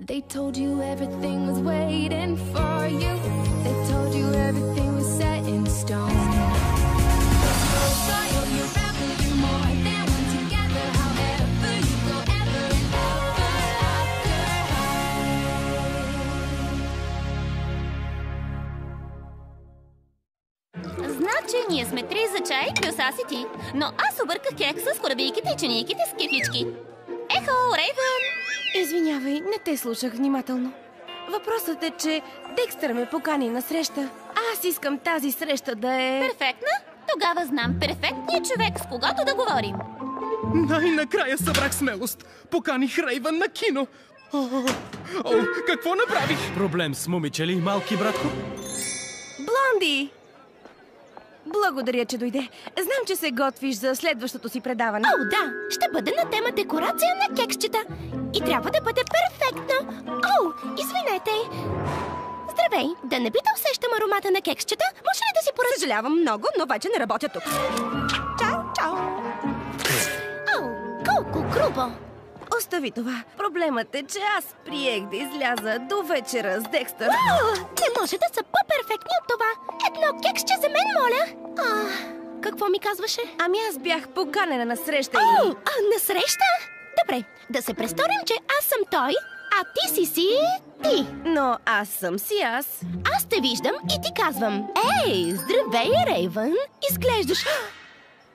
They told you everything was waiting for you. They told you everything was set in stone. Значи ние сме 3 за чай плюс аз и ти. Но аз обърках кекса с корабийките и чинийките с кефички. Ехо, Рейвън! Извинявай, не те слушах внимателно. Въпросът е, че Декстър ме покани на среща. Аз искам тази среща да е... Перфектна? Тогава знам перфектният човек, с когото да говорим. Най-накрая събрах смелост. Поканих Рейвън на кино. Какво направих? Проблем с момиче ли, малки братко? Блонди! Благодаря, че дойде. Знам, че се готвиш за следващото си предаване. О, да! Ще бъде на тема декорация на кексчета. И трябва да бъде перфектно. О, извинете. Здравей! Да не би да усещам аромата на кексчета? Може ли да си поръчам? Съжалявам много, но вече не работя тук. Чао, чао! О, колко грубо! Остави това. Проблемът е, че аз приех да изляза до вечера с Декстър. Не може да са по-перфектни от това. Едно кексче за мен, моля. Какво ми казваше? Ами аз бях поканена на среща и... и... на среща? Добре, да се престорим, че аз съм той, а ти си ти. Но аз съм си аз. Аз те виждам и ти казвам: ей, здравей, Рейвън. Изглеждаш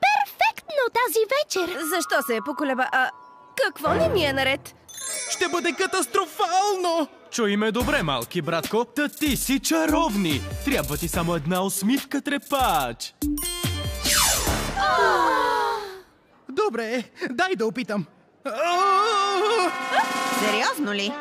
перфектно тази вечер. Защо се поколеба? Какво не ми е наред? Ще бъде катастрофално! Чуй ме добре, малки братко. Та ти си чаровни. Трябва ти само една усмивка, трепач. Добре, дай да опитам. Сериозно ли?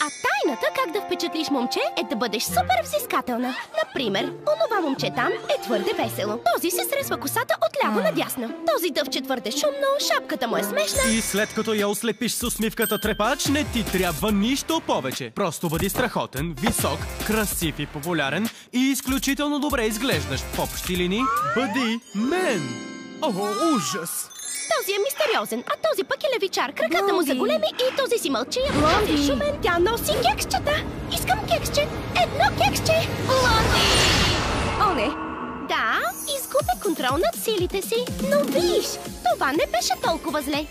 А тайната как да впечатлиш момче е да бъдеш супер взискателна. Например, онова момче там е твърде весело. Този си срезва косата отляво надясно. Този дъвче твърде шумно, шапката му е смешна. И след като я ослепиш с усмивката, трепач, не ти трябва нищо повече. Просто бъди страхотен, висок, красив и популярен и изключително добре изглеждаш. В общи линии бъди мен. О, ужас! Този е мистериозен, а този пък е левичар. Краката му са големи и този си мълчи, а този е шумен. Тя носи кексчета. Искам кексче. Едно кексче. Блонди! О, не! Да, изгубя контрол над силите си. Но виж, това не беше толкова зле.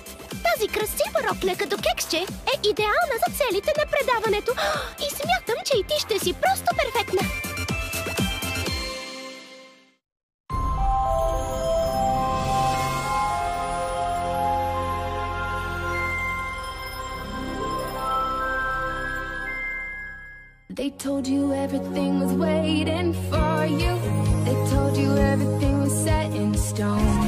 Тази красива рокля като кексче е идеална за целите на предаването. И смятам, че и ти ще си просто перфектна. They told you everything was waiting for you. They told you everything was set in stone.